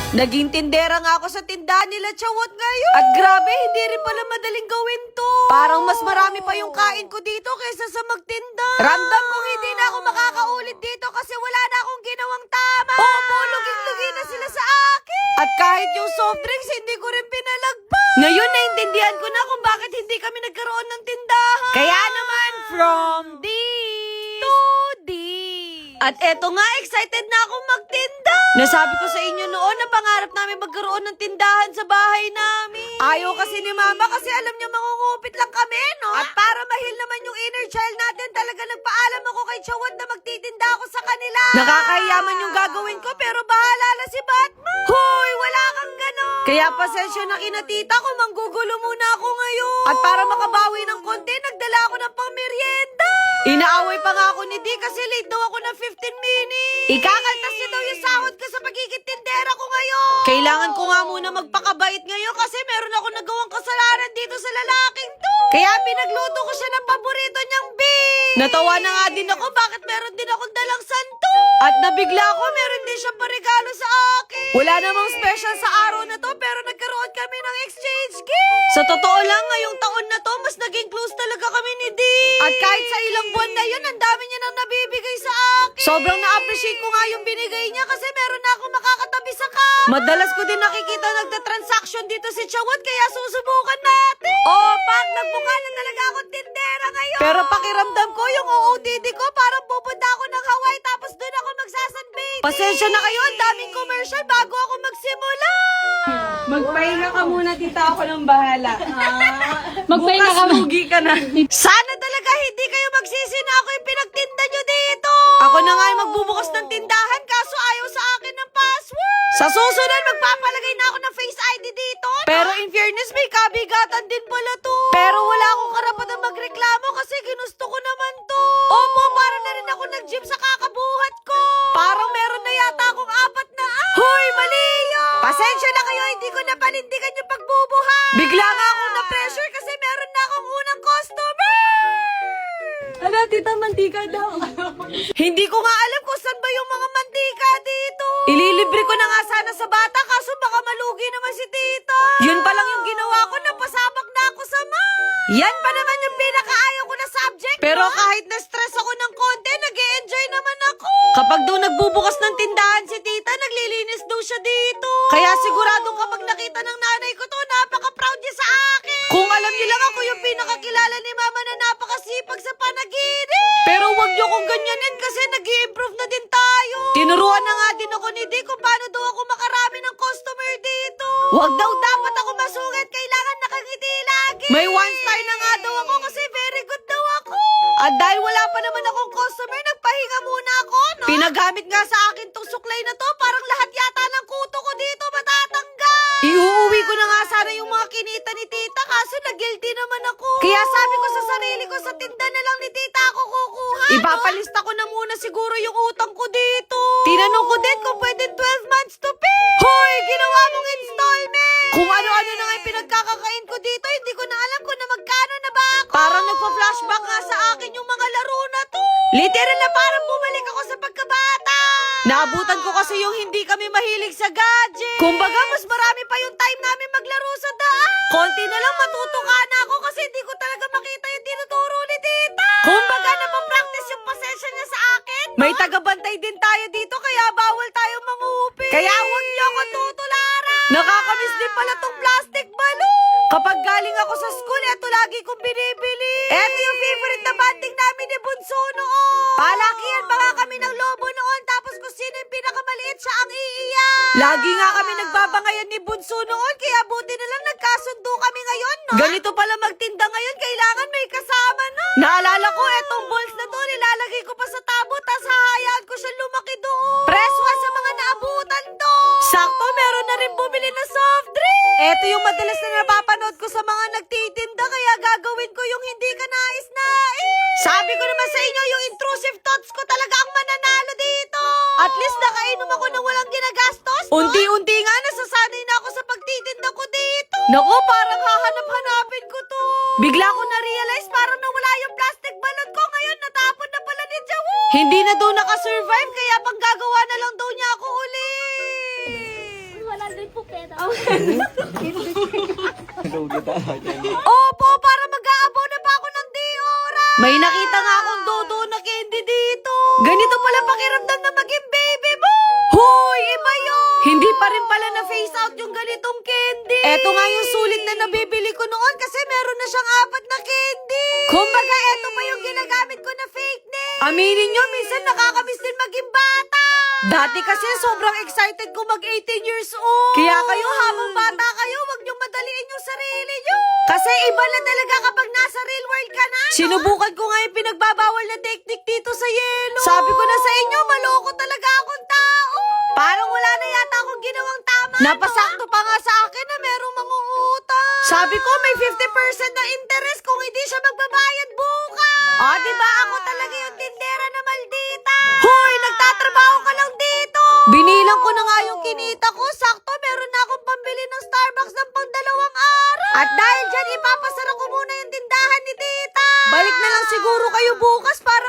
Naging tindera nga ako sa tindahan nila Chawot ngayon. At grabe, hindi rin pala madaling gawin to. Parang mas marami pa yung kain ko dito kaysa sa magtinda. Ramdam kong hindi na ako makakaulit dito kasi wala na akong ginawang tama. Opo, luging-lugi na sila sa akin. At kahit yung soft drinks, hindi ko rin pinalagpas. Ngayon, naintindihan ko na kung bakit hindi kami nagkaroon ng tindahan. Kaya naman, from this to this. At eto nga, excited na akong magtinda. Nasabi ko sa inyo noon na pangarap namin magkaroon ng tindahan sa bahay namin. Ayaw kasi ni mama kasi alam niya mangungupit lang kami, no? At para mahil naman yung inner child natin, talaga nagpaalam ako kay Chawat na magtitinda ako sa kanila. Nakakahiyaman yung gagawin ko pero bahala na si Batman. Hoy, wala kang ganon. Kaya pasensya na kinatita ko, manggugulo muna ako ngayon. At para makabawi ng konti, nagdala ako ng pangmeryenda. Inaaway pa nga ako ni Di kasi late daw ako ng 15 minutes. Ikakaltas niya daw yung sahod ko sa pagiging tindera ko ngayon. Kailangan ko nga muna magpakabait ngayon kasi meron ako nagawang kasalanan dito sa lalaking to. Kaya pinagluto ko siya ng paborito niyang beef. Natawa na nga din ako bakit meron din akong dalang santo. At nabigla ako meron din siyang paregalo sa akin. Wala namang special sa araw na to pero nagkaroon kami ng exchange gift. Sa totoo lang ngayong taon na to mas naging close talaga kami ni Di. At kahit sa ilang buwan na yun ang dami niya nang nabibigay sa akin. Sobrang na-appreciate ko nga yung binigay niya kasi meron na akong makakatabi sa kama. Madalas ko din nakikita nagta-transaction dito si Chawat kaya susubukan natin. Oh, Pak, nagmukha na talaga akong tindera ngayon. Pero pakiramdam ko yung OOTD ko parang pupunta ako ng Hawaii tapos doon ako magsasunbathing. Pasensya na kayo, ang daming commercial bago ako magsimula. Magpahinga ka muna, tita. Ako nang bahala. Magpahinga ka. Bukas lugi ka na. Sana talaga hindi kayo magsisi na ako yung pinagtinda nyo dito. Ako na nga yung magbubukas ng tindahan kaso ayaw sa akin ng password. Sa susunod, magpapalagay na ako ng Face ID dito. No? Pero in fairness, may kabigatan din pala to. Pero wala akong karapatan magreklamo kasi ginusto ko naman to. Opo, para na rin ako nag-gym sa kakabuhat ko. Parang meron na yata akong 4 na Hoy, mali yun! Pasensya na kayo, hindi ko napanindigan yung pagbubuhat. Bigla nga akong na-pressure kasi meron na akong unang customer. Ano, tita, mantika daw. Hindi ko nga alam kung saan ba yung mga mantika dito. Ililibre ko na nga sana sa bata kaso baka malugi naman si tita. Yun pa lang yung ginawa ko, napasabak na ako sa Yan pa naman yung pinakaayaw ko na subject. Pero kahit na-stress ako ng konti, nag-e-enjoy naman ako. Kapag daw nagbubukas ng tindahan si tita, naglilinis daw siya dito. Kaya siguradong kapag nakita ng nanay ko to, napaka-proud niya sa akin. Kung alam niyo lang ako yung pinakakilala ni mama na napakasipag sa panaginip. Pero wag niyo kong ganyanin kasi nag-i-improve na din tayo. Tinuruan na nga din ako ni Di kung paano daw ako makarami ng customer dito. Wag daw dapat ako masungit, kailangan nakangiti lagi. May 1 star na nga daw ako kasi very good daw ako. At dahil wala pa naman akong customer, nagpahinga muna ako, no? Pinagamit nga sa akin tong suklay na to, parang lahat yata ng kuto ko dito matatanggal. Iuuwi ko na nga sana yung mga kinita ni tita kaso na-guilty naman ako. Kaya sabi ko sa sarili ko, sa tinda na lang ni tita ako kukuha. Ipapalista ko na muna siguro yung utang ko dito. Tinanong ko din kung pwede 12 months to pay. Hoy, ginawa mong installment. Kung ano-ano na nga yung pinagkakakain ko dito, hindi ko na alam kung na magkano na ba ako. Parang nagpa-flashback nga sa akin yung mga laro na to. Literal na parang bumalik ako sa pagkabata. Naabutan ko kasi yung hindi kami mahilig sa gadget. Kumbaga, mas marami pa yung time namin maglaro sa daan. Konti na lang matutuka na ako kasi hindi ko talaga makita yung tinuturo ni tita. Kumbaga, napapractice yung pasensya niya sa akin. May tagabantay din tayo dito kaya bawal tayong mangupit. Kaya huwag niyo ako tutularan. Nakakamiss din pala tong plastic balloon. Kapag galing ako sa school, eto lagi kong binibili. Eto yung favorite na banding namin ni Bunso noon. Palakihan pa nga kami ng lobo noon tapos kung sino yung pinakamaliit siya ang iiyak. Lagi nga kami nagbabangayan ni Bunso noon kaya buti na lang nagkasundo kami ngayon, no? Ganito pala magtinda ngayon, kailangan may kasama, no? Naalala ko, etong balls na to, nilalagay ko pa sa tabo tas hahayaan ko siya lumaki doon. Preswa sa mga naabutan to. Sakto, meron na rin bumili na soft drink. Eto yung madalas na napapanood ko sa mga nagtitinda kaya gagawin ko yung hindi ka nais-nais. Sabi ko naman sa inyo, yung intrusive thoughts ko talaga ang mananalo dito. At least nakainom ako ng walang ginagastos, no? Unti-unti nga nasasanay na ako sa pagtitinda ko dito. Naku, parang hahanap-hanapin ko to. Bigla ko na-realize parang nawala yung plastic balloon ko. Ngayon natapon na pala ni Jawo. Hindi na daw nakasurvive kaya panggagawa na lang daw niya ako uli. Wala 500 po pera. Opo, para mag-aabaw na pa ako ng Diora. May nakita nga akong dodo na candy dito. Ganito pala pakiramdam na maging baby mo. Hoy, iba yun. Hindi pa rin pala na face out yung ganitong candy. Eto nga yung sulit na nabibili ko noon kasi meron na siyang 4 na candy. Kumbaga, eto pa yung ginagamit ko na fake name. Aminin nyo, minsan nakakamiss din maging bata. Dati kasi sobrang excited ko mag 18 years old. Kaya kayo habang bata kayo, wag niyong madaliin yung sarili niyo. Kasi iba na talaga kapag nasa real world ka na. Sinubukan ko nga yung pinagbabawal na technique dito sa yelo. Sabi ko na sa inyo, maloko talaga akong tao. Parang wala na yata akong ginawang tama. Napasakto pa nga sa akin na merong mangungutang. Sabi ko may 50% na interest kung hindi siya magbabayad bukas. O, diba ako talaga yung tindera na maldita? Hoy, nagtatrabaho ka lang dito. Binilang ko na nga yung kinita ko. Sakto, meron na akong pambili ng Starbucks ng pang 2 araw. At dahil dyan, ipapasara ko muna yung tindahan ni tita. Balik na lang siguro kayo bukas para